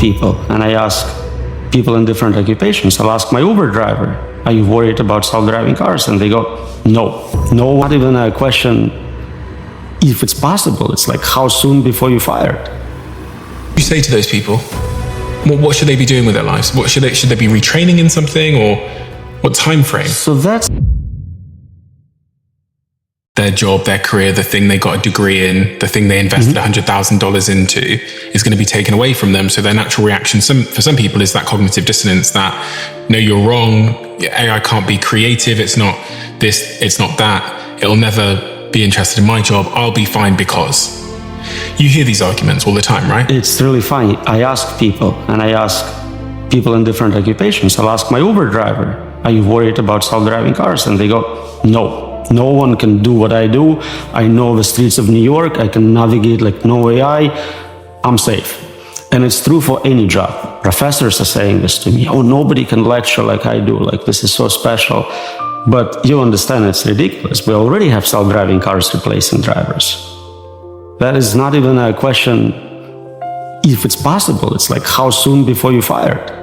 people and I ask people in different occupations. I'll ask my Uber driver, are you worried about self-driving cars? And they go, no. No, not even a question if it's possible. It's like, how soon before you're fired? You say to those people, what should they be doing with their lives? Should they be retraining in something, or what time frame? So that's their job, their career, the thing they got a degree in, the thing they invested $100,000 into is going to be taken away from them. So their natural reaction for some people is that cognitive dissonance that, no, you're wrong. AI can't be creative. It's not this, it's not that. It'll never be interested in my job. I'll be fine because. You hear these arguments all the time, right? It's really funny. I ask people and I ask people in different occupations. I'll ask my Uber driver, are you worried about self-driving cars? And they go, no. No one can do what I do. I know the streets of New York. I can navigate like no AI. I'm safe. And it's true for any job. Professors are saying this to me. Oh, nobody can lecture like I do. Like, this is so special. But you understand it's ridiculous. We already have self-driving cars replacing drivers. That is not even a question if it's possible. It's like, how soon before you're fired?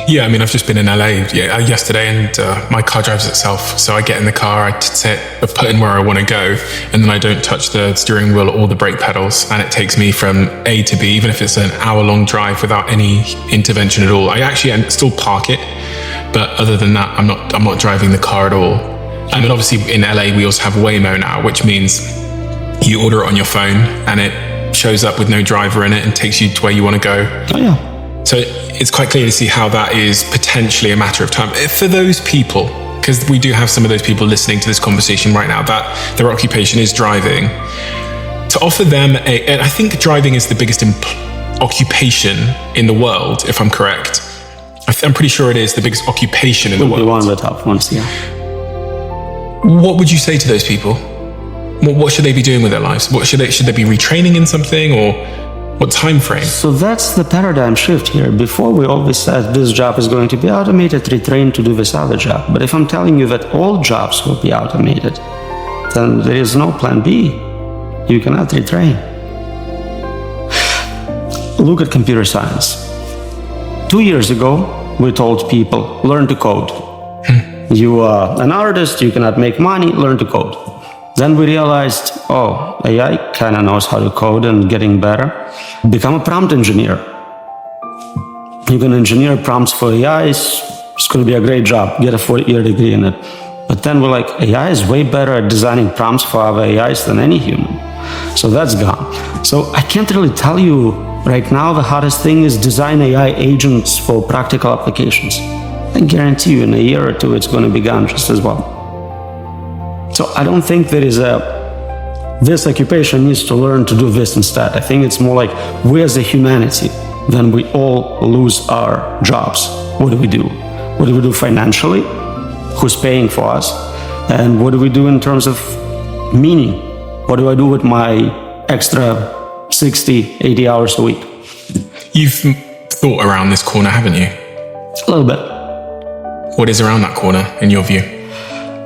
Yeah, I mean, I've just been in LA yesterday, and my car drives itself. So I get in the car, I put in where I want to go, and then I don't touch the steering wheel or the brake pedals, and it takes me from A to B, even if it's an hour-long drive without any intervention at all. I still park it, but other than that, I'm not driving the car at all. And then obviously in LA, we also have Waymo now, which means you order it on your phone, and it shows up with no driver in it and takes you to where you want to go. Oh yeah. So it's quite clear to see how that is potentially a matter of time. For those people, because we do have some of those people listening to this conversation right now, that their occupation is driving, to offer them and I think driving is the biggest occupation in the world, if I'm correct. I'm pretty sure it is the biggest occupation in the world. Would be one of the top ones, yeah. What would you say to those people? What should they be doing with their lives? Should they be retraining in something, or what time frame? So that's the paradigm shift here. Before, we always said this job is going to be automated, retrained to do this other job. But if I'm telling you that all jobs will be automated, then there is no plan B. You cannot retrain. Look at computer science. 2 years ago, we told people, learn to code. You are an artist, you cannot make money, learn to code. Then we realized, oh, AI kind of knows how to code and getting better. Become a prompt engineer. You can engineer prompts for AI. It's going to be a great job. Get a 4-year degree in it. But then we're like, AI is way better at designing prompts for other AIs than any human. So that's gone. So I can't really tell you right now the hardest thing is design AI agents for practical applications. I guarantee you in a year or two, it's going to be gone just as well. So I don't think there is this occupation needs to learn to do this instead. I think it's more like we as a humanity, then we all lose our jobs. What do we do? What do we do financially? Who's paying for us? And what do we do in terms of meaning? What do I do with my extra 60, 80 hours a week? You've thought around this corner, haven't you? A little bit. What is around that corner, in your view?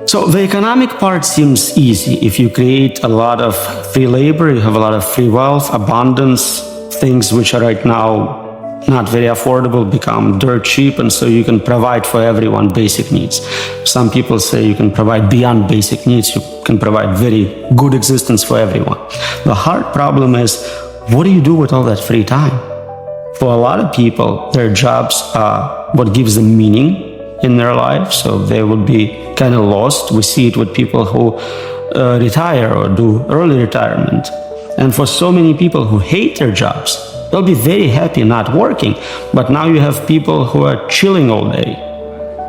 So the economic part seems easy. If you create a lot of free labor, you have a lot of free wealth, abundance, things which are right now not very affordable become dirt cheap, and so you can provide for everyone basic needs. Some people say you can provide beyond basic needs, you can provide very good existence for everyone. The hard problem is, what do you do with all that free time? For a lot of people, their jobs are what gives them meaning in their life, so they would be kind of lost. We see it with people who retire or do early retirement. And for so many people who hate their jobs, they'll be very happy not working. But now you have people who are chilling all day.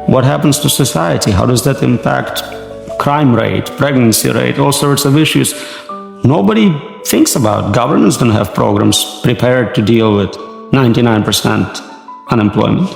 What happens to society? How does that impact crime rate, pregnancy rate, all sorts of issues? Nobody thinks about. Governments don't have programs prepared to deal with 99% unemployment.